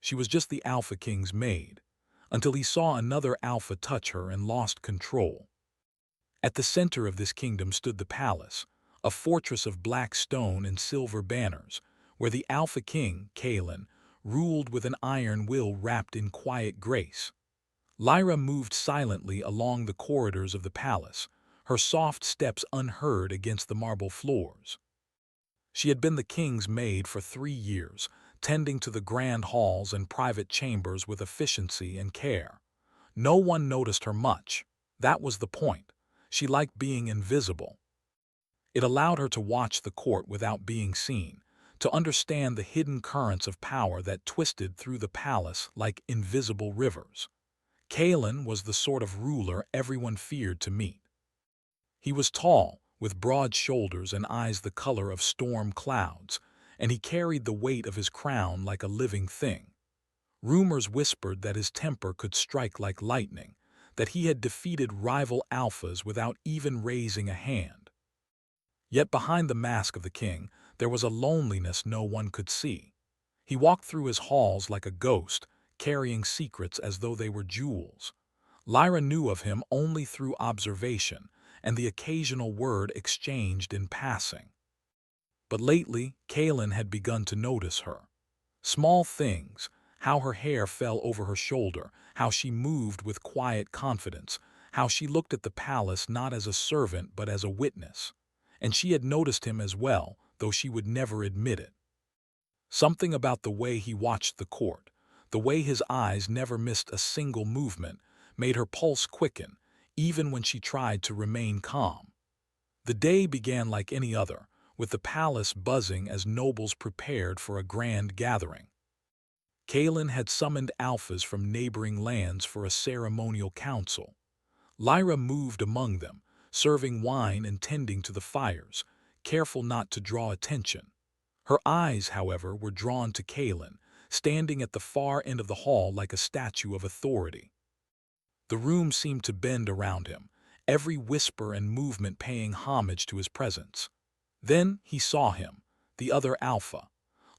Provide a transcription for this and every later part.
She was just the Alpha King's maid, until he saw another Alpha touch her and lost control. At the center of this kingdom stood the palace, a fortress of black stone and silver banners, where the Alpha King, Kalen, ruled with an iron will wrapped in quiet grace. Lyra moved silently along the corridors of the palace, her soft steps unheard against the marble floors. She had been the king's maid for 3 years, tending to the grand halls and private chambers with efficiency and care. No one noticed her much. That was the point. She liked being invisible. It allowed her to watch the court without being seen, to understand the hidden currents of power that twisted through the palace like invisible rivers. Kalen was the sort of ruler everyone feared to meet. He was tall, with broad shoulders and eyes the color of storm clouds, and he carried the weight of his crown like a living thing. Rumors whispered that his temper could strike like lightning, that he had defeated rival alphas without even raising a hand. Yet behind the mask of the king, there was a loneliness no one could see. He walked through his halls like a ghost, carrying secrets as though they were jewels. Lyra knew of him only through observation and the occasional word exchanged in passing. But lately, Kalen had begun to notice her. Small things, how her hair fell over her shoulder, how she moved with quiet confidence, how she looked at the palace not as a servant but as a witness. And she had noticed him as well, though she would never admit it. Something about the way he watched the court, the way his eyes never missed a single movement, made her pulse quicken, even when she tried to remain calm. The day began like any other, with the palace buzzing as nobles prepared for a grand gathering. Kalen had summoned alphas from neighboring lands for a ceremonial council. Lyra moved among them, serving wine and tending to the fires, careful not to draw attention. Her eyes, however, were drawn to Kalen, standing at the far end of the hall like a statue of authority. The room seemed to bend around him, every whisper and movement paying homage to his presence. Then he saw him, the other Alpha.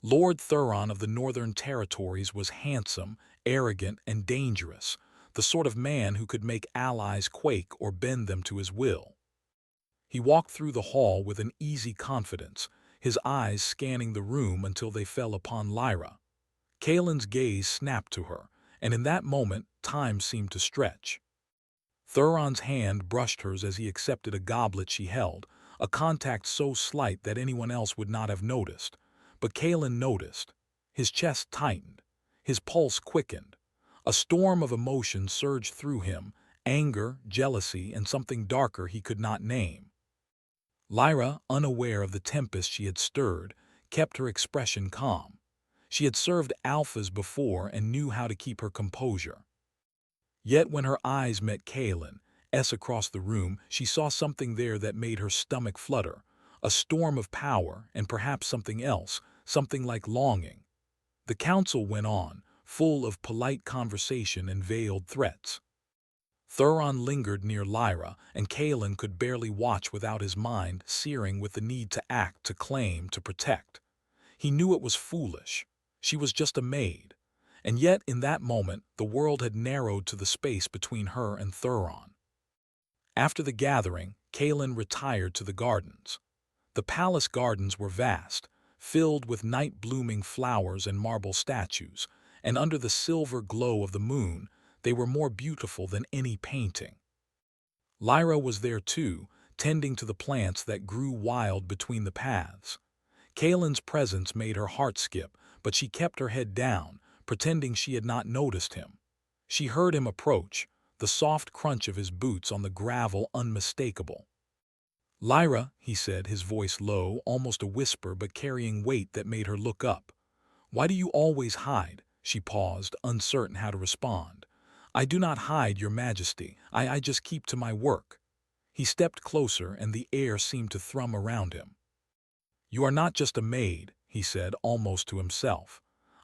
Lord Thuron of the Northern Territories was handsome, arrogant, and dangerous, the sort of man who could make allies quake or bend them to his will. He walked through the hall with an easy confidence, his eyes scanning the room until they fell upon Lyra. Kalen's gaze snapped to her, and in that moment, time seemed to stretch. Thuron's hand brushed hers as he accepted a goblet she held, a contact so slight that anyone else would not have noticed. But Kalen noticed. His chest tightened. His pulse quickened. A storm of emotion surged through him, anger, jealousy, and something darker he could not name. Lyra, unaware of the tempest she had stirred, kept her expression calm. She had served alphas before and knew how to keep her composure. Yet when her eyes met Kalen's across the room, she saw something there that made her stomach flutter, a storm of power and perhaps something else, something like longing. The council went on, full of polite conversation and veiled threats. Thuron lingered near Lyra, and Kalen could barely watch without his mind searing with the need to act, to claim, to protect. He knew it was foolish. She was just a maid. And yet, in that moment, the world had narrowed to the space between her and Thuron. After the gathering, Kalen retired to the gardens. The palace gardens were vast, filled with night-blooming flowers and marble statues, and under the silver glow of the moon, they were more beautiful than any painting. Lyra was there too, tending to the plants that grew wild between the paths. Kalen's presence made her heart skip, but she kept her head down, pretending she had not noticed him. She heard him approach, the soft crunch of his boots on the gravel unmistakable. "Lyra," he said, his voice low, almost a whisper but carrying weight that made her look up. "Why do you always hide?" She paused, uncertain how to respond. "I do not hide, your majesty. I just keep to my work." He stepped closer and the air seemed to thrum around him. "You are not just a maid," he said, almost to himself.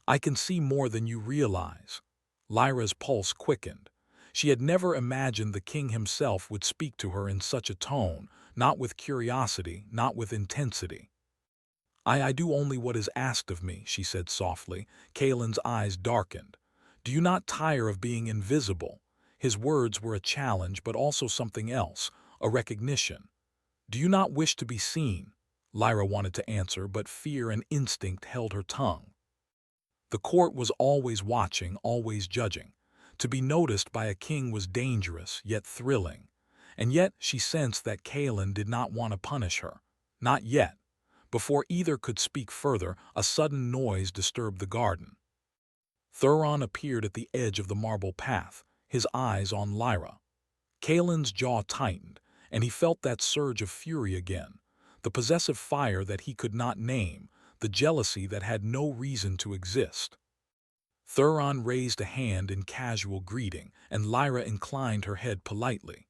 "I can see more than you realize." Lyra's pulse quickened. She had never imagined the king himself would speak to her in such a tone, not with curiosity, not with intensity. I do only what is asked of me, she said softly. Kaelin's eyes darkened. Do you not tire of being invisible? His words were a challenge, but also something else, a recognition. Do you not wish to be seen? Lyra wanted to answer, but fear and instinct held her tongue. The court was always watching, always judging. To be noticed by a king was dangerous, yet thrilling. And yet she sensed that Kaelin did not want to punish her. Not yet. Before either could speak further, a sudden noise disturbed the garden. Thuron appeared at the edge of the marble path, his eyes on Lyra. Kaelin's jaw tightened, and he felt that surge of fury again, the possessive fire that he could not name, the jealousy that had no reason to exist. Thuron raised a hand in casual greeting, and Lyra inclined her head politely.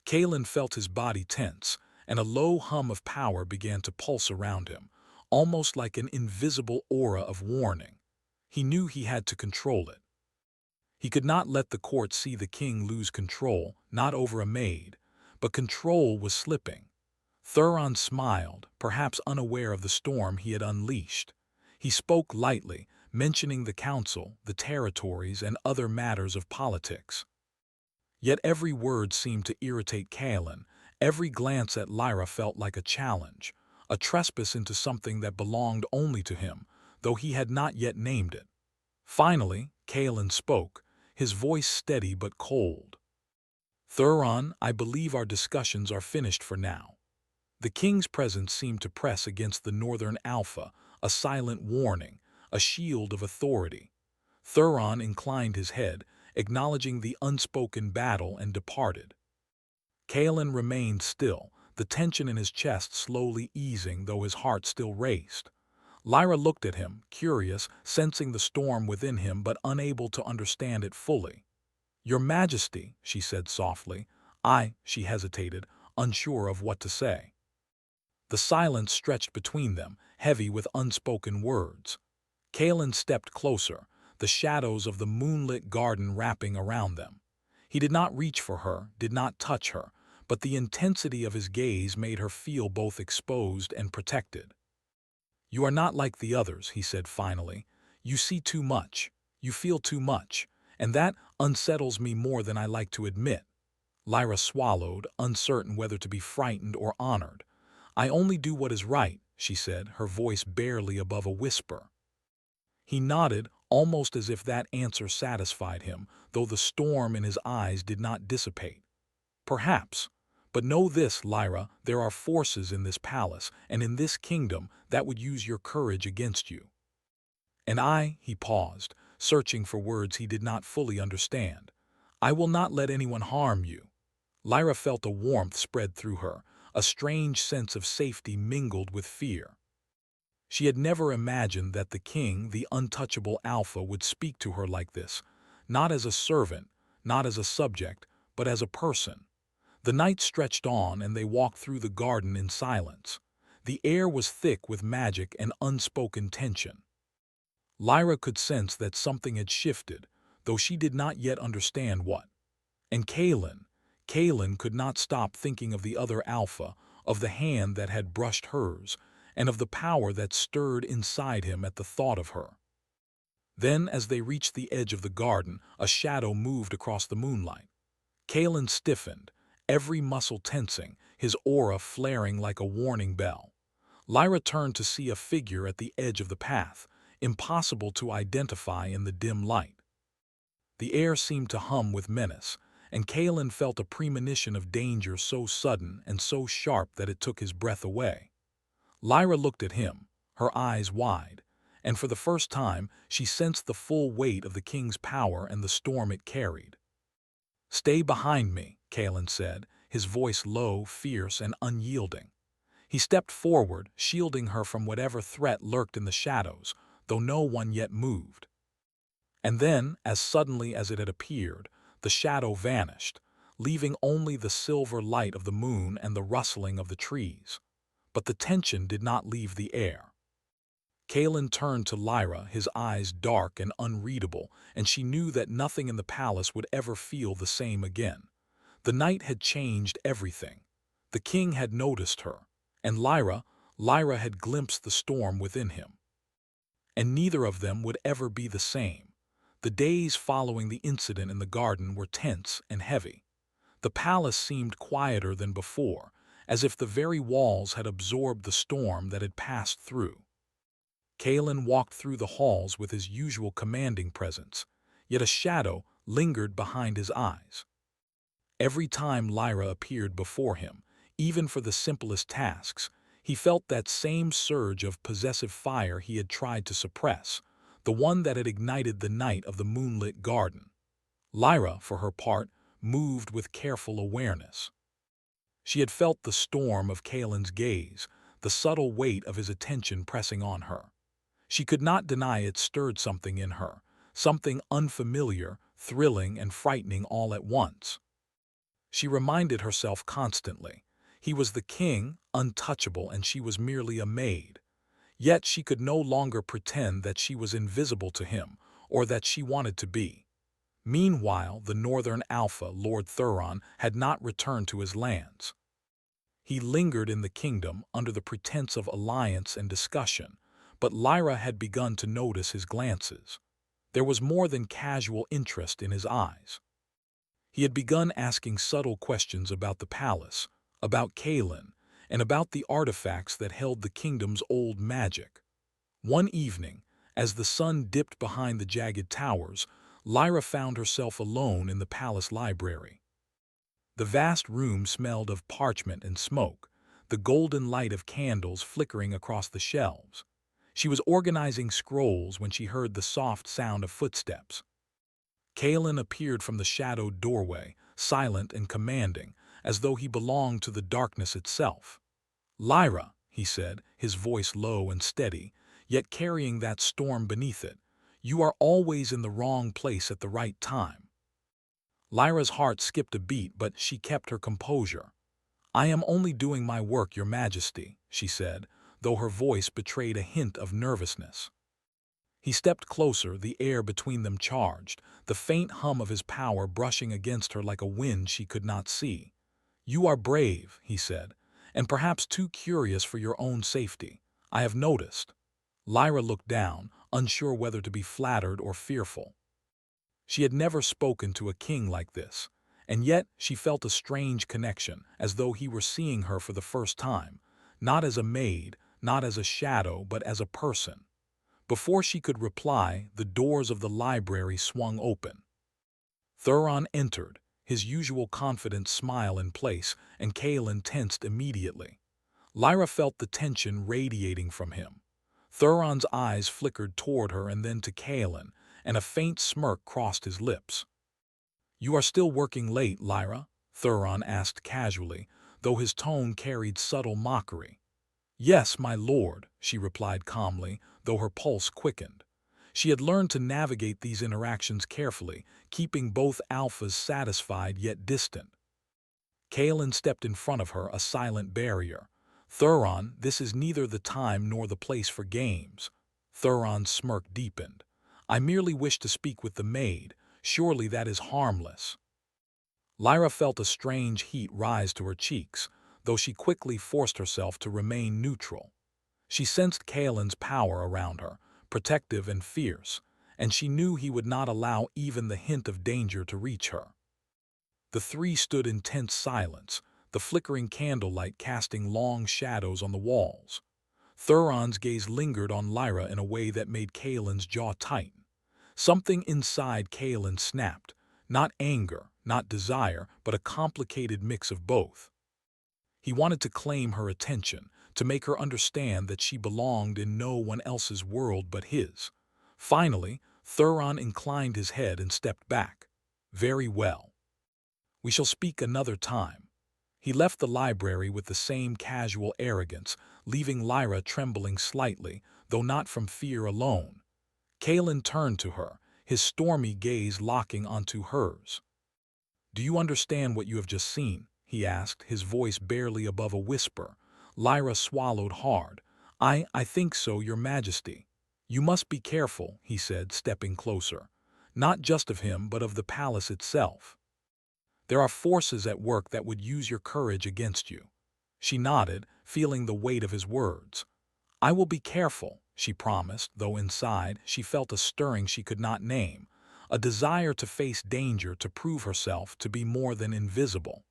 Kaelin felt his body tense, and a low hum of power began to pulse around him, almost like an invisible aura of warning. He knew he had to control it. He could not let the court see the king lose control, not over a maid, but control was slipping. Thuron smiled, perhaps unaware of the storm he had unleashed. He spoke lightly, mentioning the council, the territories, and other matters of politics. Yet every word seemed to irritate Kaelin. Every glance at Lyra felt like a challenge, a trespass into something that belonged only to him, though he had not yet named it. Finally, Kaelin spoke, his voice steady but cold. Thuron, I believe our discussions are finished for now. The king's presence seemed to press against the northern alpha, a silent warning, a shield of authority. Thuron inclined his head, acknowledging the unspoken battle, and departed. Kaelin remained still, the tension in his chest slowly easing, though his heart still raced. Lyra looked at him, curious, sensing the storm within him but unable to understand it fully. Your Majesty, she said softly. She hesitated, unsure of what to say. The silence stretched between them, heavy with unspoken words. Kaelin stepped closer, the shadows of the moonlit garden wrapping around them. He did not reach for her, did not touch her, but the intensity of his gaze made her feel both exposed and protected. You are not like the others, he said finally. You see too much, you feel too much, and that unsettles me more than I like to admit. Lyra swallowed, uncertain whether to be frightened or honored. I only do what is right, she said, her voice barely above a whisper. He nodded, almost as if that answer satisfied him, though the storm in his eyes did not dissipate. Perhaps. But know this, Lyra, there are forces in this palace and in this kingdom that would use your courage against you. And he paused, searching for words he did not fully understand. I will not let anyone harm you. Lyra felt a warmth spread through her, a strange sense of safety mingled with fear. She had never imagined that the king, the untouchable alpha, would speak to her like this, not as a servant, not as a subject, but as a person. The night stretched on, and they walked through the garden in silence. The air was thick with magic and unspoken tension. Lyra could sense that something had shifted, though she did not yet understand what. And Kaelin could not stop thinking of the other alpha, of the hand that had brushed hers, and of the power that stirred inside him at the thought of her. Then, as they reached the edge of the garden, a shadow moved across the moonlight. Kaelin stiffened, every muscle tensing, his aura flaring like a warning bell. Lyra turned to see a figure at the edge of the path, impossible to identify in the dim light. The air seemed to hum with menace, and Kaelin felt a premonition of danger so sudden and so sharp that it took his breath away. Lyra looked at him, her eyes wide, and for the first time she sensed the full weight of the king's power and the storm it carried. Stay behind me, Kaelin said, his voice low, fierce, and unyielding. He stepped forward, shielding her from whatever threat lurked in the shadows, though no one yet moved. And then, as suddenly as it had appeared, the shadow vanished, leaving only the silver light of the moon and the rustling of the trees. But the tension did not leave the air. Kaelin turned to Lyra, his eyes dark and unreadable, and she knew that nothing in the palace would ever feel the same again. The night had changed everything. The king had noticed her, and Lyra, Lyra had glimpsed the storm within him. And neither of them would ever be the same. The days following the incident in the garden were tense and heavy. The palace seemed quieter than before, as if the very walls had absorbed the storm that had passed through. Kalen walked through the halls with his usual commanding presence, yet a shadow lingered behind his eyes. Every time Lyra appeared before him, even for the simplest tasks, he felt that same surge of possessive fire he had tried to suppress, the one that had ignited the night of the moonlit garden. Lyra, for her part, moved with careful awareness. She had felt the storm of Kalen's gaze, the subtle weight of his attention pressing on her. She could not deny it stirred something in her, something unfamiliar, thrilling, and frightening all at once. She reminded herself constantly. He was the king, untouchable, and she was merely a maid. Yet she could no longer pretend that she was invisible to him, or that she wanted to be. Meanwhile, the northern Alpha, Lord Thuron, had not returned to his lands. He lingered in the kingdom under the pretense of alliance and discussion, but Lyra had begun to notice his glances. There was more than casual interest in his eyes. He had begun asking subtle questions about the palace, about Kalen, and about the artifacts that held the kingdom's old magic. One evening, as the sun dipped behind the jagged towers, Lyra found herself alone in the palace library. The vast room smelled of parchment and smoke, the golden light of candles flickering across the shelves. She was organizing scrolls when she heard the soft sound of footsteps. Kalen appeared from the shadowed doorway, silent and commanding, as though he belonged to the darkness itself. "Lyra," he said, his voice low and steady, yet carrying that storm beneath it, "you are always in the wrong place at the right time." Lyra's heart skipped a beat, but she kept her composure. "I am only doing my work, Your Majesty," she said, though her voice betrayed a hint of nervousness. He stepped closer, the air between them charged, the faint hum of his power brushing against her like a wind she could not see. "You are brave," he said, "and perhaps too curious for your own safety. I have noticed." Lyra looked down, unsure whether to be flattered or fearful. She had never spoken to a king like this, and yet she felt a strange connection, as though he were seeing her for the first time, not as a maid, not as a shadow, but as a person. Before she could reply, the doors of the library swung open. Thuron entered, his usual confident smile in place, and Kalen tensed immediately. Lyra felt the tension radiating from him. Thuron's eyes flickered toward her and then to Kalen, and a faint smirk crossed his lips. "You are still working late, Lyra?" Thuron asked casually, though his tone carried subtle mockery. "Yes, my lord," she replied calmly, though her pulse quickened. She had learned to navigate these interactions carefully, keeping both alphas satisfied yet distant. Kalen stepped in front of her, a silent barrier. "Thuron, this is neither the time nor the place for games." Thuron's smirk deepened. "I merely wish to speak with the maid. Surely that is harmless." Lyra felt a strange heat rise to her cheeks, though she quickly forced herself to remain neutral. She sensed Kalen's power around her, protective and fierce, and she knew he would not allow even the hint of danger to reach her. The three stood in tense silence, the flickering candlelight casting long shadows on the walls. Thuron's gaze lingered on Lyra in a way that made Kalen's jaw tighten. Something inside Kalen snapped, not anger, not desire, but a complicated mix of both. He wanted to claim her attention, to make her understand that she belonged in no one else's world but his. Finally, Thuron inclined his head and stepped back. "Very well. We shall speak another time." He left the library with the same casual arrogance, leaving Lyra trembling slightly, though not from fear alone. Kalen turned to her, his stormy gaze locking onto hers. "Do you understand what you have just seen?" he asked, his voice barely above a whisper. Lyra swallowed hard. I think so, Your Majesty." "You must be careful," he said, stepping closer. "Not just of him, but of the palace itself. There are forces at work that would use your courage against you." She nodded, feeling the weight of his words. "I will be careful," she promised, though inside she felt a stirring she could not name, a desire to face danger, to prove herself to be more than invisible.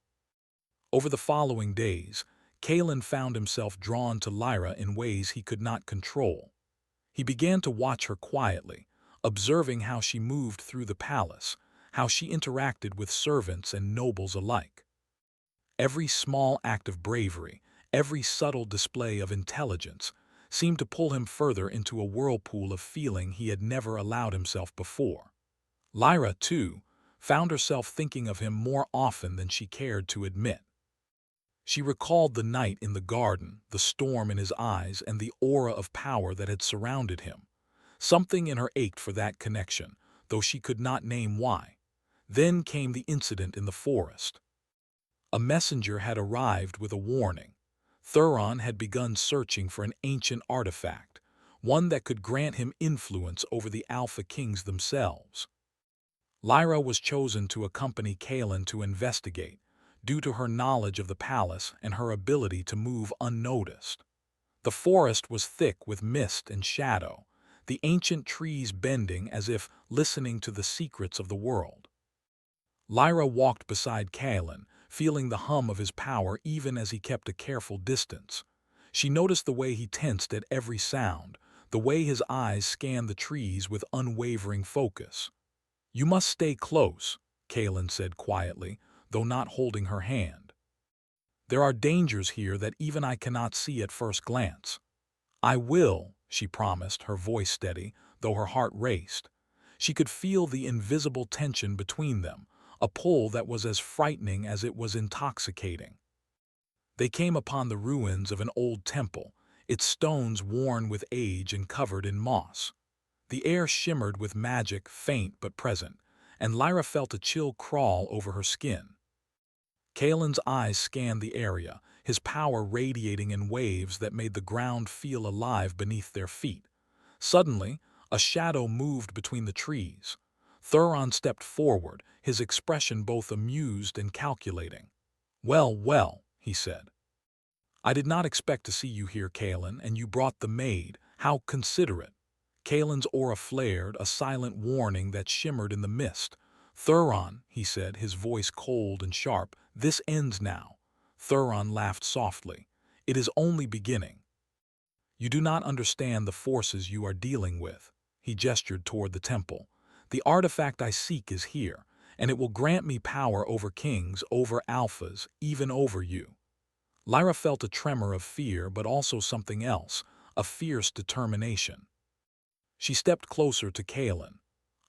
Over the following days, Kalen found himself drawn to Lyra in ways he could not control. He began to watch her quietly, observing how she moved through the palace, how she interacted with servants and nobles alike. Every small act of bravery, every subtle display of intelligence, seemed to pull him further into a whirlpool of feeling he had never allowed himself before. Lyra, too, found herself thinking of him more often than she cared to admit. She recalled the night in the garden, the storm in his eyes, and the aura of power that had surrounded him. Something in her ached for that connection, though she could not name why. Then came the incident in the forest. A messenger had arrived with a warning. Thuron had begun searching for an ancient artifact, one that could grant him influence over the Alpha Kings themselves. Lyra was chosen to accompany Kalen to investigate, due to her knowledge of the palace and her ability to move unnoticed. The forest was thick with mist and shadow, the ancient trees bending as if listening to the secrets of the world. Lyra walked beside Kalen, feeling the hum of his power even as he kept a careful distance. She noticed the way he tensed at every sound, the way his eyes scanned the trees with unwavering focus. "You must stay close," Kalen said quietly, though not holding her hand. "There are dangers here that even I cannot see at first glance." "I will," she promised, her voice steady, though her heart raced. She could feel the invisible tension between them, a pull that was as frightening as it was intoxicating. They came upon the ruins of an old temple, its stones worn with age and covered in moss. The air shimmered with magic, faint but present, and Lyra felt a chill crawl over her skin. Kalen's eyes scanned the area, his power radiating in waves that made the ground feel alive beneath their feet. Suddenly, a shadow moved between the trees. Thuron stepped forward, his expression both amused and calculating. "Well, well," he said. "I did not expect to see you here, Kalen, and you brought the maid. How considerate." Kalen's aura flared, a silent warning that shimmered in the mist. "Thuron," he said, his voice cold and sharp, "this ends now." Thuron laughed softly. "It is only beginning. You do not understand the forces you are dealing with." He gestured toward the temple. "The artifact I seek is here, and it will grant me power over kings, over alphas, even over you." Lyra felt a tremor of fear, but also something else, a fierce determination. She stepped closer to Kalen.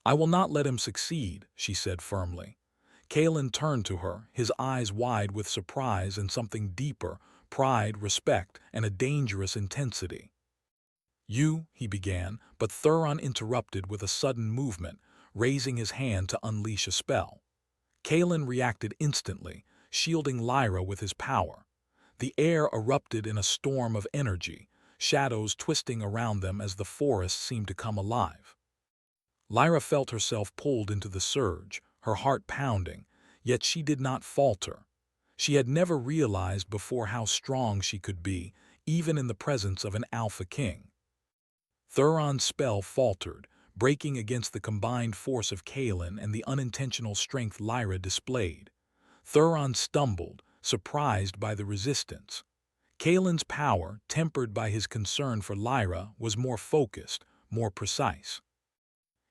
"I will not let him succeed," she said firmly. Kalen turned to her, his eyes wide with surprise and something deeper, pride, respect, and a dangerous intensity. "You," he began, but Thuron interrupted with a sudden movement, raising his hand to unleash a spell. Kalen reacted instantly, shielding Lyra with his power. The air erupted in a storm of energy, shadows twisting around them as the forest seemed to come alive. Lyra felt herself pulled into the surge, her heart pounding, yet she did not falter. She had never realized before how strong she could be, even in the presence of an Alpha King. Thuron's spell faltered, breaking against the combined force of Kalen and the unintentional strength Lyra displayed. Thuron stumbled, surprised by the resistance. Kalen's power, tempered by his concern for Lyra, was more focused, more precise.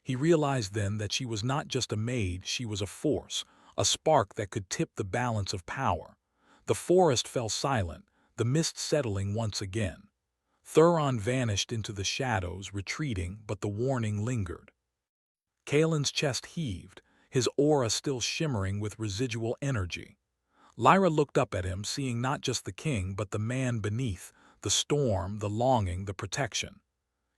He realized then that she was not just a maid, she was a force, a spark that could tip the balance of power. The forest fell silent, the mist settling once again. Thuron vanished into the shadows, retreating, but the warning lingered. Kalen's chest heaved, his aura still shimmering with residual energy. Lyra looked up at him, seeing not just the king, but the man beneath, the storm, the longing, the protection.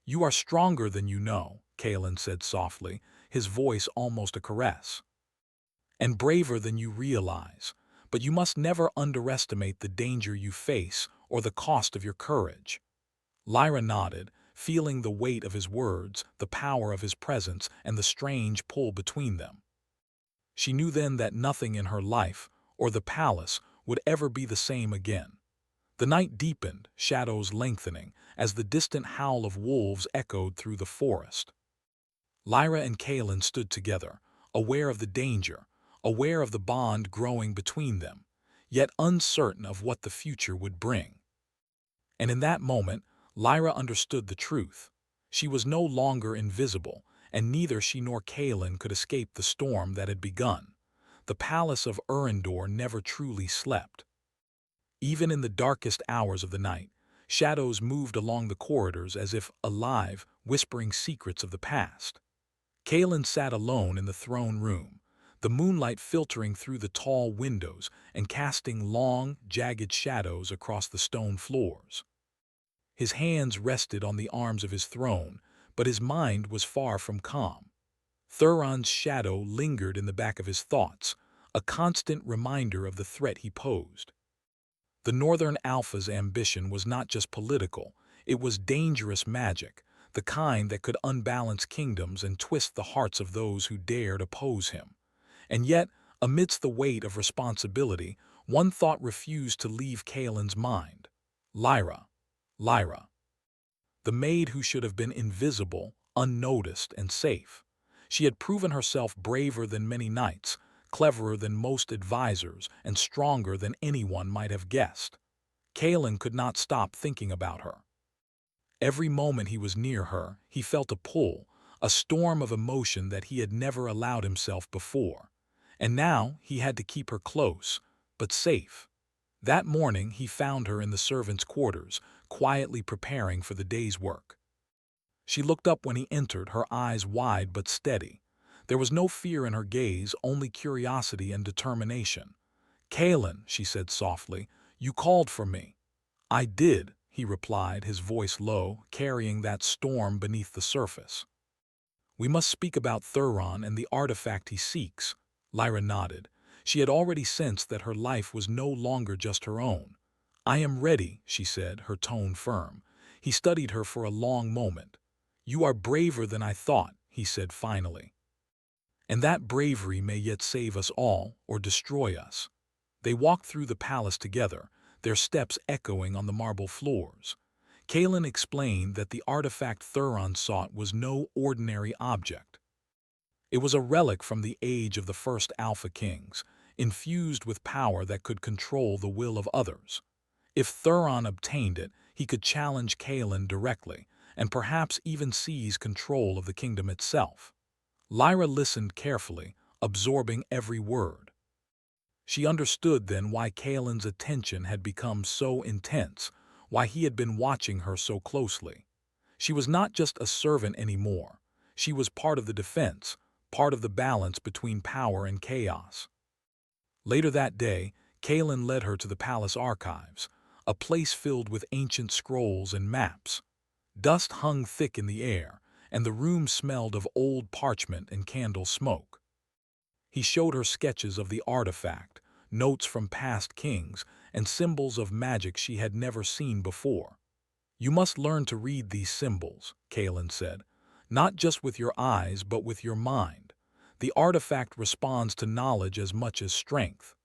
"You are stronger than you know," Kalen said softly, his voice almost a caress. "And braver than you realize, but you must never underestimate the danger you face or the cost of your courage." Lyra nodded, feeling the weight of his words, the power of his presence, and the strange pull between them. She knew then that nothing in her life, or the palace, would ever be the same again. The night deepened, shadows lengthening, as the distant howl of wolves echoed through the forest. Lyra and Kaelin stood together, aware of the danger, aware of the bond growing between them, yet uncertain of what the future would bring. And in that moment, Lyra understood the truth. She was no longer invisible, and neither she nor Kaelin could escape the storm that had begun. The palace of Urindor never truly slept. Even in the darkest hours of the night, shadows moved along the corridors as if alive, whispering secrets of the past. Kaelin sat alone in the throne room, the moonlight filtering through the tall windows and casting long, jagged shadows across the stone floors. His hands rested on the arms of his throne, but his mind was far from calm. Thuron's shadow lingered in the back of his thoughts, a constant reminder of the threat he posed. The Northern Alpha's ambition was not just political, it was dangerous magic, the kind that could unbalance kingdoms and twist the hearts of those who dared oppose him. And yet, amidst the weight of responsibility, one thought refused to leave Kaelin's mind. Lyra. Lyra. The maid who should have been invisible, unnoticed, and safe. She had proven herself braver than many knights, cleverer than most advisors, and stronger than anyone might have guessed. Kaelin could not stop thinking about her. Every moment he was near her, he felt a pull, a storm of emotion that he had never allowed himself before. And now he had to keep her close, but safe. That morning he found her in the servants' quarters, quietly preparing for the day's work. She looked up when he entered, her eyes wide but steady. There was no fear in her gaze, only curiosity and determination. "Kaelin," she said softly, "you called for me." "I did," he replied, his voice low, carrying that storm beneath the surface. "We must speak about Thuron and the artifact he seeks." Lyra nodded. She had already sensed that her life was no longer just her own. "I am ready," she said, her tone firm. He studied her for a long moment. "You are braver than I thought," he said finally. "And that bravery may yet save us all, or destroy us." They walked through the palace together, their steps echoing on the marble floors. Kaelin explained that the artifact Thuron sought was no ordinary object. It was a relic from the age of the first Alpha Kings, infused with power that could control the will of others. If Thuron obtained it, he could challenge Kaelin directly, and perhaps even seize control of the kingdom itself. Lyra listened carefully, absorbing every word. She understood then why Kaelin's attention had become so intense, why he had been watching her so closely. She was not just a servant anymore. She was part of the defense, part of the balance between power and chaos. Later that day, Kaelin led her to the palace archives, a place filled with ancient scrolls and maps. Dust hung thick in the air, and the room smelled of old parchment and candle smoke. He showed her sketches of the artifact, notes from past kings, and symbols of magic she had never seen before. "You must learn to read these symbols," Kaelin said, "not just with your eyes but with your mind. The artifact responds to knowledge as much as strength."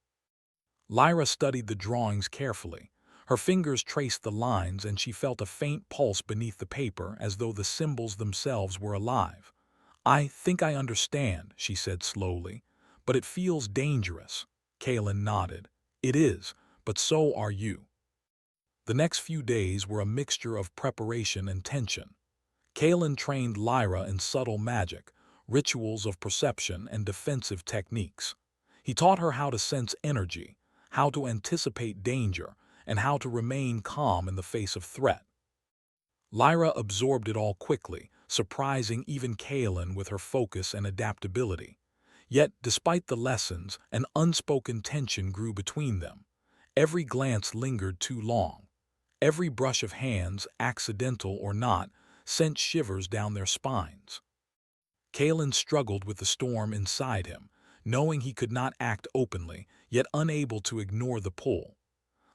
Lyra studied the drawings carefully. Her fingers traced the lines and she felt a faint pulse beneath the paper as though the symbols themselves were alive. "I think I understand," she said slowly, "but it feels dangerous." Kaelin nodded. "It is, but so are you." The next few days were a mixture of preparation and tension. Kaelin trained Lyra in subtle magic, rituals of perception, and defensive techniques. He taught her how to sense energy, how to anticipate danger, and how to remain calm in the face of threat. Lyra absorbed it all quickly, surprising even Kaelin with her focus and adaptability. Yet, despite the lessons, an unspoken tension grew between them. Every glance lingered too long. Every brush of hands, accidental or not, sent shivers down their spines. Kaelin struggled with the storm inside him, knowing he could not act openly, yet unable to ignore the pull.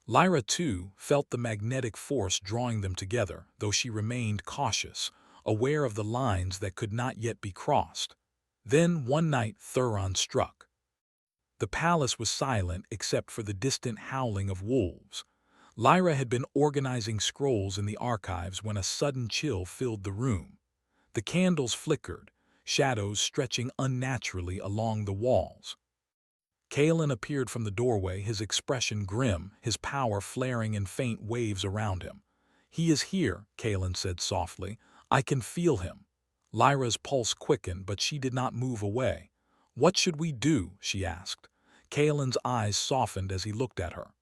Lyra, too, felt the magnetic force drawing them together, though she remained cautious, aware of the lines that could not yet be crossed. Then, one night, Thuron struck. The palace was silent except for the distant howling of wolves. Lyra had been organizing scrolls in the archives when a sudden chill filled the room. The candles flickered, shadows stretching unnaturally along the walls. Kalen appeared from the doorway, his expression grim, his power flaring in faint waves around him. "He is here," Kalen said softly. "I can feel him." Lyra's pulse quickened, but she did not move away. "What should we do?" she asked. Kalen's eyes softened as he looked at her.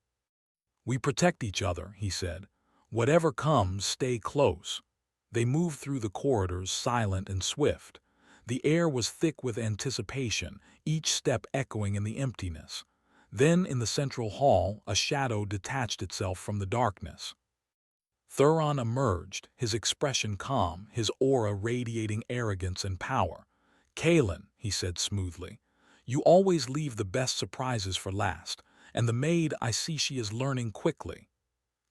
"We protect each other," he said. "Whatever comes, stay close." They moved through the corridors, silent and swift. The air was thick with anticipation, each step echoing in the emptiness. Then, in the central hall, a shadow detached itself from the darkness. Thuron emerged, his expression calm, his aura radiating arrogance and power. "Kalen," he said smoothly, "you always leave the best surprises for last, and the maid, I see she is learning quickly."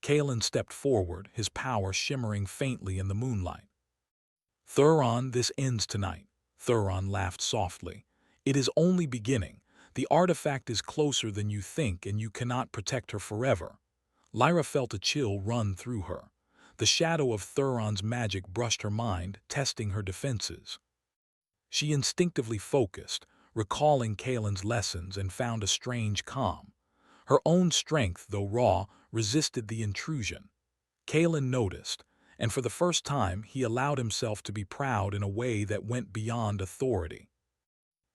Kalen stepped forward, his power shimmering faintly in the moonlight. "Thuron, this ends tonight." Thuron laughed softly. "It is only beginning. The artifact is closer than you think, and you cannot protect her forever." Lyra felt a chill run through her. The shadow of Thuron's magic brushed her mind, testing her defenses. She instinctively focused, recalling Kalen's lessons, and found a strange calm. Her own strength, though raw, resisted the intrusion. Kalen noticed, and for the first time he allowed himself to be proud in a way that went beyond authority.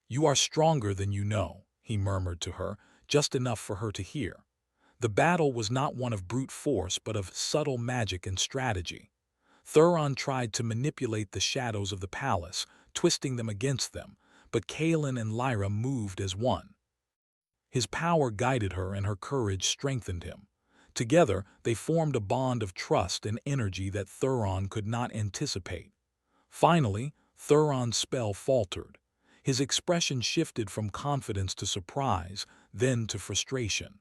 "You are stronger than you know," he murmured to her, just enough for her to hear. The battle was not one of brute force, but of subtle magic and strategy. Thuron tried to manipulate the shadows of the palace, twisting them against them, but Kalen and Lyra moved as one. His power guided her, and her courage strengthened him. Together, they formed a bond of trust and energy that Thuron could not anticipate. Finally, Thuron's spell faltered. His expression shifted from confidence to surprise, then to frustration.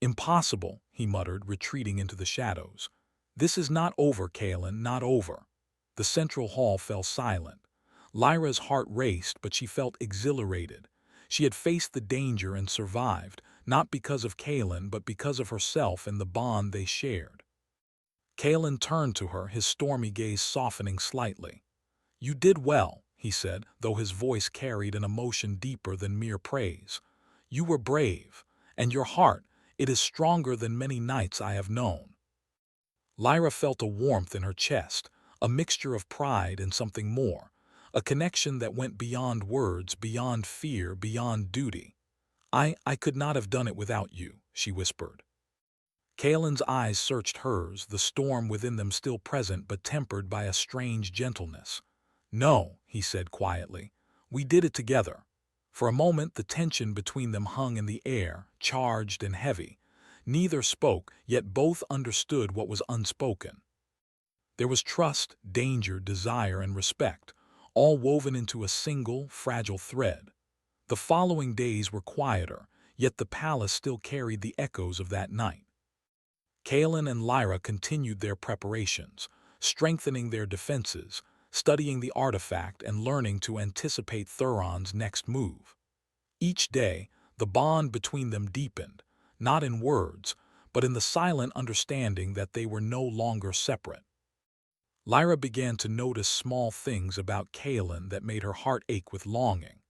"Impossible," he muttered, retreating into the shadows. "This is not over, Kalen, not over." The central hall fell silent. Lyra's heart raced, but she felt exhilarated. She had faced the danger and survived, not because of Kalen, but because of herself and the bond they shared. Kalen turned to her, his stormy gaze softening slightly. "You did well," he said, though his voice carried an emotion deeper than mere praise. "You were brave, and your heart, it is stronger than many knights I have known." Lyra felt a warmth in her chest, a mixture of pride and something more, a connection that went beyond words, beyond fear, beyond duty. I could not have done it without you," she whispered. Kalen's eyes searched hers, the storm within them still present but tempered by a strange gentleness. "No," he said quietly, "we did it together." For a moment the tension between them hung in the air, charged and heavy. Neither spoke, yet both understood what was unspoken. There was trust, danger, desire, and respect, all woven into a single, fragile thread. The following days were quieter, yet the palace still carried the echoes of that night. Kalen and Lyra continued their preparations, strengthening their defenses, studying the artifact, and learning to anticipate Thuron's next move. Each day, the bond between them deepened, not in words, but in the silent understanding that they were no longer separate. Lyra began to notice small things about Kalen that made her heart ache with longing.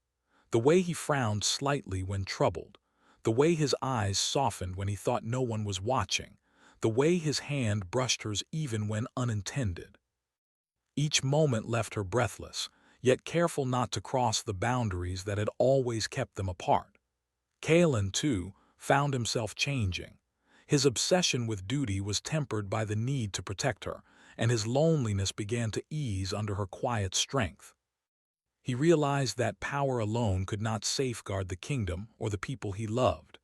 The way he frowned slightly when troubled, the way his eyes softened when he thought no one was watching, the way his hand brushed hers even when unintended. Each moment left her breathless, yet careful not to cross the boundaries that had always kept them apart. Kalen, too, found himself changing. His obsession with duty was tempered by the need to protect her, and his loneliness began to ease under her quiet strength. He realized that power alone could not safeguard the kingdom or the people he loved.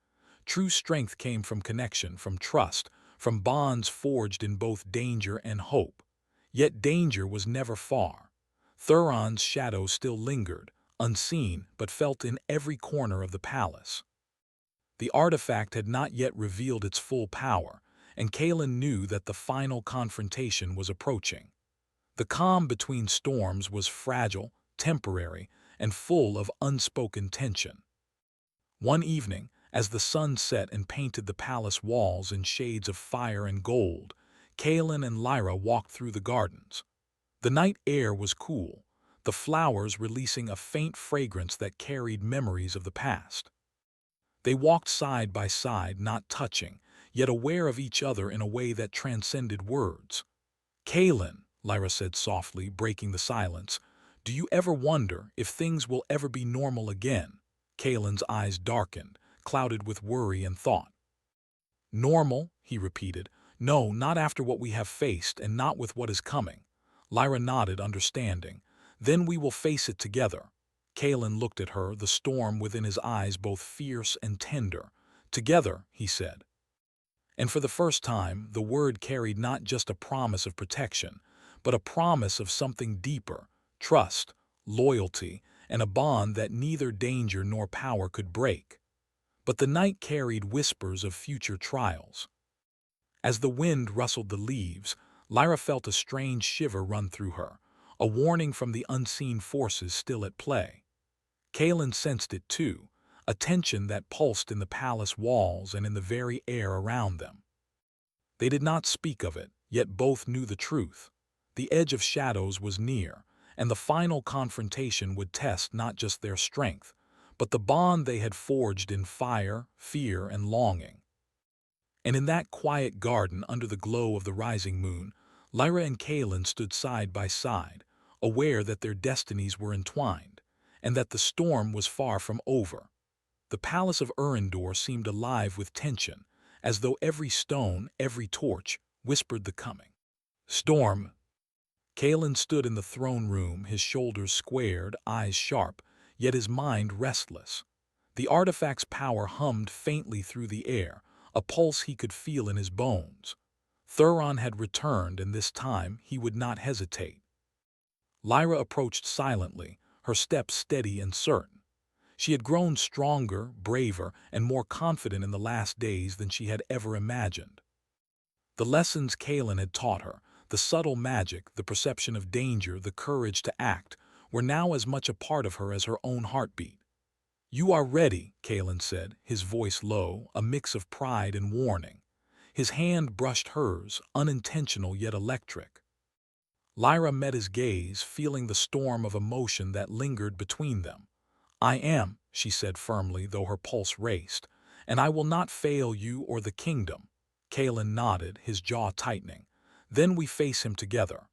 True strength came from connection, from trust, from bonds forged in both danger and hope. Yet danger was never far. Thuron's shadow still lingered, unseen but felt in every corner of the palace. The artifact had not yet revealed its full power, and Kalen knew that the final confrontation was approaching. The calm between storms was fragile, temporary, and full of unspoken tension. One evening, As the sun set and painted the palace walls in shades of fire and gold, Kaelin and Lyra walked through the gardens. The night air was cool, the flowers releasing a faint fragrance that carried memories of the past. They walked side by side, not touching, yet aware of each other in a way that transcended words. "Kaelin," Lyra said softly, breaking the silence, "do you ever wonder if things will ever be normal again?" Kaelin's eyes darkened, clouded with worry and thought. "Normal," he repeated. "No, not after what we have faced and not with what is coming." Lyra nodded, understanding. "Then we will face it together." Kaelin looked at her, the storm within his eyes both fierce and tender. "Together," he said. And for the first time, the word carried not just a promise of protection, but a promise of something deeper: trust, loyalty, and a bond that neither danger nor power could break. But the night carried whispers of future trials. As the wind rustled the leaves, Lyra felt a strange shiver run through her, a warning from the unseen forces still at play. Kaelin sensed it too, a tension that pulsed in the palace walls and in the very air around them. They did not speak of it, yet both knew the truth. The edge of shadows was near, and the final confrontation would test not just their strength, but the bond they had forged in fire, fear, and longing. And in that quiet garden under the glow of the rising moon, Lyra and Kaelin stood side by side, aware that their destinies were entwined, and that the storm was far from over. The palace of Urindor seemed alive with tension, as though every stone, every torch, whispered the coming storm. Kaelin stood in the throne room, his shoulders squared, eyes sharp, yet his mind restless. The artifact's power hummed faintly through the air, a pulse he could feel in his bones. Thuron had returned, and this time he would not hesitate. Lyra approached silently, her steps steady and certain. She had grown stronger, braver, and more confident in the last days than she had ever imagined. The lessons Kaelin had taught her, the subtle magic, the perception of danger, the courage to act, were now as much a part of her as her own heartbeat. "You are ready," Kaelin said, his voice low, a mix of pride and warning. His hand brushed hers, unintentional yet electric. Lyra met his gaze, feeling the storm of emotion that lingered between them. "I am," she said firmly, though her pulse raced, "and I will not fail you or the kingdom." Kaelin nodded, his jaw tightening. "Then we face him together."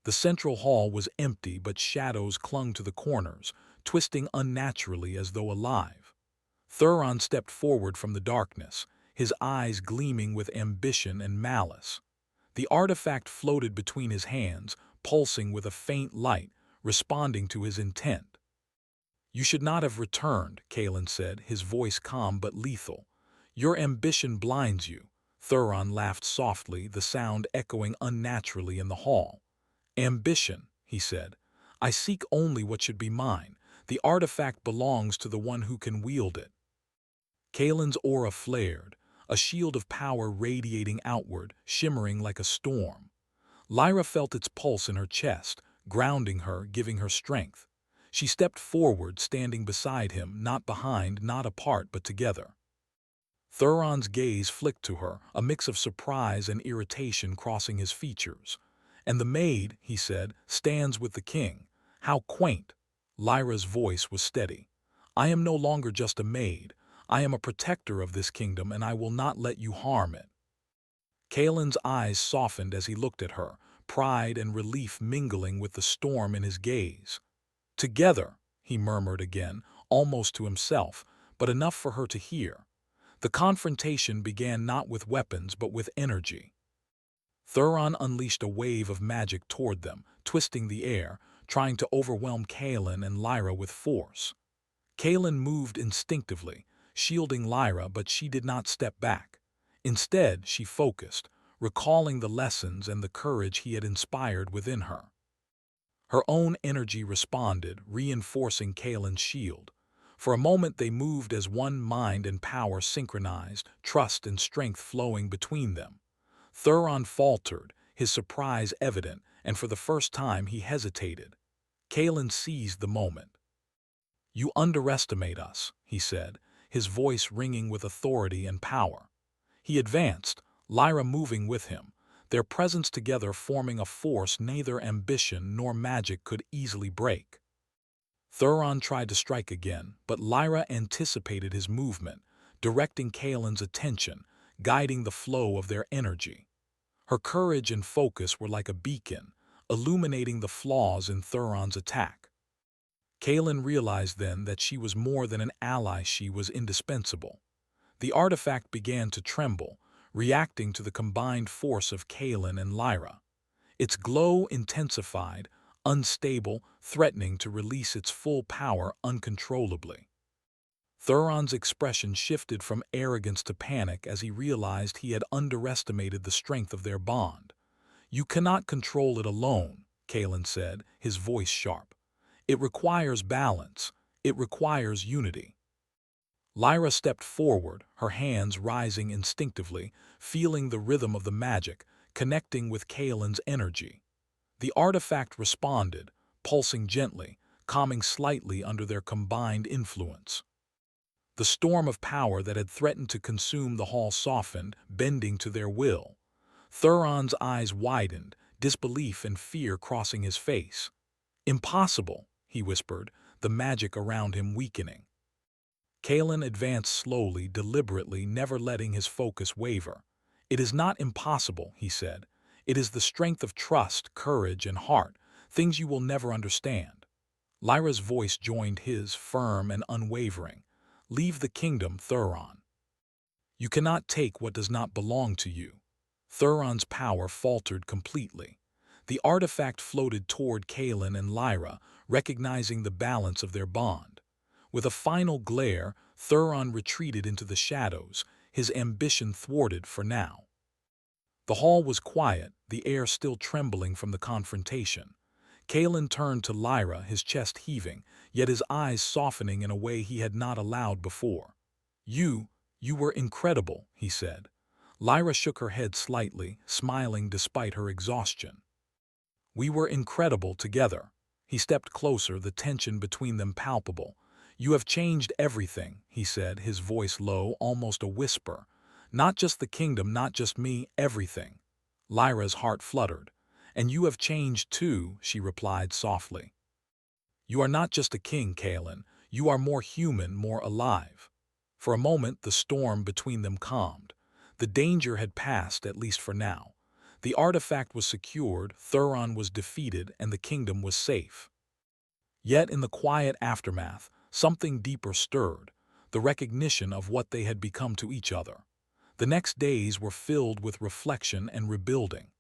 The central hall was empty, but shadows clung to the corners, twisting unnaturally as though alive. Thuron stepped forward from the darkness, his eyes gleaming with ambition and malice. The artifact floated between his hands, pulsing with a faint light, responding to his intent. "You should not have returned," Kaelin said, his voice calm but lethal. "Your ambition blinds you." Thuron laughed softly, the sound echoing unnaturally in the hall. "Ambition," he said. "I seek only what should be mine. The artifact belongs to the one who can wield it." Kaelin's aura flared, a shield of power radiating outward, shimmering like a storm. Lyra felt its pulse in her chest, grounding her, giving her strength. She stepped forward, standing beside him, not behind, not apart, but together. Thuron's gaze flicked to her, a mix of surprise and irritation crossing his features. "And the maid," he said, "stands with the king. How quaint." Lyra's voice was steady. "I am no longer just a maid. I am a protector of this kingdom, and I will not let you harm it." Kaelin's eyes softened as he looked at her, pride and relief mingling with the storm in his gaze. "Together," he murmured again, almost to himself, but enough for her to hear. The confrontation began not with weapons but with energy. Thuron unleashed a wave of magic toward them, twisting the air, trying to overwhelm Kaelin and Lyra with force. Kaelin moved instinctively, shielding Lyra, but she did not step back. Instead, she focused, recalling the lessons and the courage he had inspired within her. Her own energy responded, reinforcing Kaelin's shield. For a moment they moved as one, mind and power synchronized, trust and strength flowing between them. Thuron faltered, his surprise evident, and for the first time he hesitated. Kaelin seized the moment. "You underestimate us," he said, his voice ringing with authority and power. He advanced, Lyra moving with him, their presence together forming a force neither ambition nor magic could easily break. Thuron tried to strike again, but Lyra anticipated his movement, directing Kaelin's attention, guiding the flow of their energy. Her courage and focus were like a beacon, illuminating the flaws in Thuron's attack. Kaelin realized then that she was more than an ally, she was indispensable. The artifact began to tremble, reacting to the combined force of Kaelin and Lyra. Its glow intensified, unstable, threatening to release its full power uncontrollably. Thuron's expression shifted from arrogance to panic as he realized he had underestimated the strength of their bond. "You cannot control it alone," Kaelin said, his voice sharp. "It requires balance. It requires unity." Lyra stepped forward, her hands rising instinctively, feeling the rhythm of the magic, connecting with Kaelin's energy. The artifact responded, pulsing gently, calming slightly under their combined influence. The storm of power that had threatened to consume the hall softened, bending to their will. Thuron's eyes widened, disbelief and fear crossing his face. "Impossible," he whispered, the magic around him weakening. Kaelin advanced slowly, deliberately, never letting his focus waver. "It is not impossible," he said. "It is the strength of trust, courage, and heart, things you will never understand." Lyra's voice joined his, firm and unwavering. "Leave the kingdom, Thuron. You cannot take what does not belong to you." Thuron's power faltered completely. The artifact floated toward Kaelin and Lyra, recognizing the balance of their bond. With a final glare, Thuron retreated into the shadows, his ambition thwarted for now. The hall was quiet, the air still trembling from the confrontation. Kaelin turned to Lyra, his chest heaving, yet his eyes softening in a way he had not allowed before. You were incredible," he said. Lyra shook her head slightly, smiling despite her exhaustion. "We were incredible together." He stepped closer, the tension between them palpable. "You have changed everything," he said, his voice low, almost a whisper. "Not just the kingdom, not just me, everything." Lyra's heart fluttered. "And you have changed too," she replied softly. "You are not just a king, Kaelin. You are more human, more alive." For a moment, the storm between them calmed. The danger had passed, at least for now. The artifact was secured, Thuron was defeated, and the kingdom was safe. Yet in the quiet aftermath, something deeper stirred, the recognition of what they had become to each other. The next days were filled with reflection and rebuilding.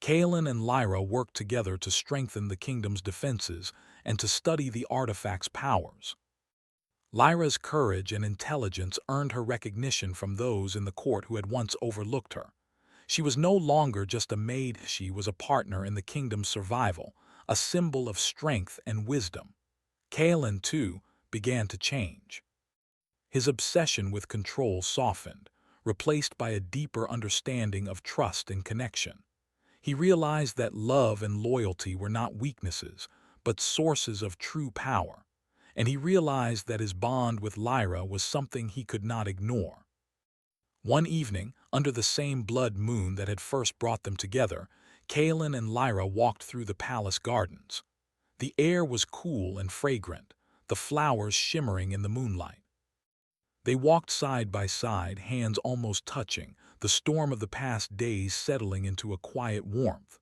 Kaelin and Lyra worked together to strengthen the kingdom's defenses and to study the artifact's powers. Lyra's courage and intelligence earned her recognition from those in the court who had once overlooked her. She was no longer just a maid, she was a partner in the kingdom's survival, a symbol of strength and wisdom. Kaelin, too, began to change. His obsession with control softened, replaced by a deeper understanding of trust and connection. He realized that love and loyalty were not weaknesses, but sources of true power, and he realized that his bond with Lyra was something he could not ignore. One evening, under the same blood moon that had first brought them together, Kaelin and Lyra walked through the palace gardens. The air was cool and fragrant, the flowers shimmering in the moonlight. They walked side by side, hands almost touching, the storm of the past days settling into a quiet warmth.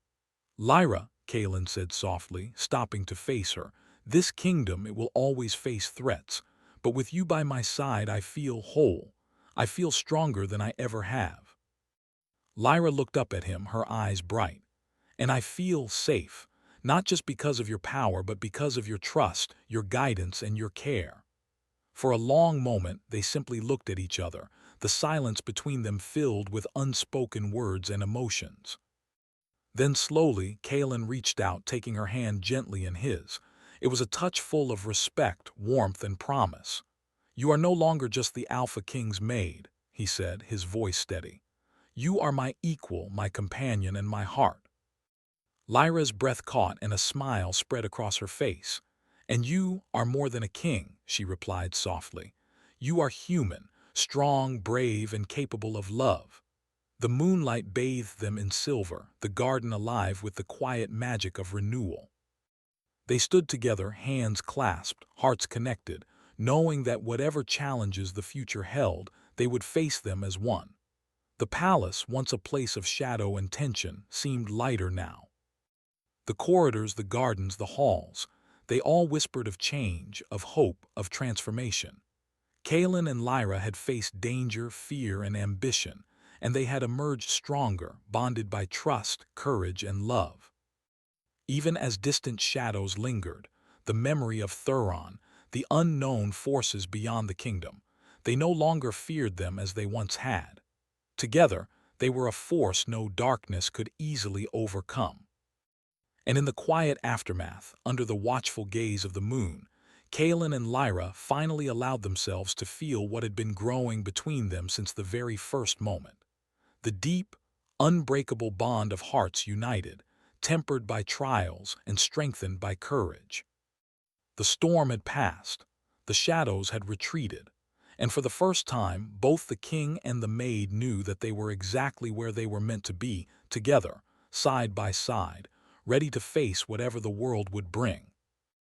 "Lyra," Kaelin said softly, stopping to face her, "this kingdom, it will always face threats, but with you by my side I feel whole. I feel stronger than I ever have." Lyra looked up at him, her eyes bright. "And I feel safe, not just because of your power, but because of your trust, your guidance, and your care." For a long moment, they simply looked at each other, the silence between them filled with unspoken words and emotions. Then slowly, Kaelin reached out, taking her hand gently in his. It was a touch full of respect, warmth, and promise. "You are no longer just the Alpha King's maid," he said, his voice steady. "You are my equal, my companion, and my heart." Lyra's breath caught and a smile spread across her face. "And you are more than a king," she replied softly. You are human, strong, brave, and capable of love. The moonlight bathed them in silver, the garden alive with the quiet magic of renewal. They stood together, hands clasped, hearts connected, knowing that whatever challenges the future held, they would face them as one. The palace, once a place of shadow and tension, seemed lighter now. The corridors, the gardens, the halls, they all whispered of change, of hope, of transformation. Kaelin and Lyra had faced danger, fear, and ambition, and they had emerged stronger, bonded by trust, courage, and love. Even as distant shadows lingered, the memory of Thuron, the unknown forces beyond the kingdom, they no longer feared them as they once had. Together, they were a force no darkness could easily overcome. And in the quiet aftermath, under the watchful gaze of the moon, Kaelin and Lyra finally allowed themselves to feel what had been growing between them since the very first moment. The deep, unbreakable bond of hearts united, tempered by trials and strengthened by courage. The storm had passed, the shadows had retreated, and for the first time both the king and the maid knew that they were exactly where they were meant to be, together, side by side, ready to face whatever the world would bring.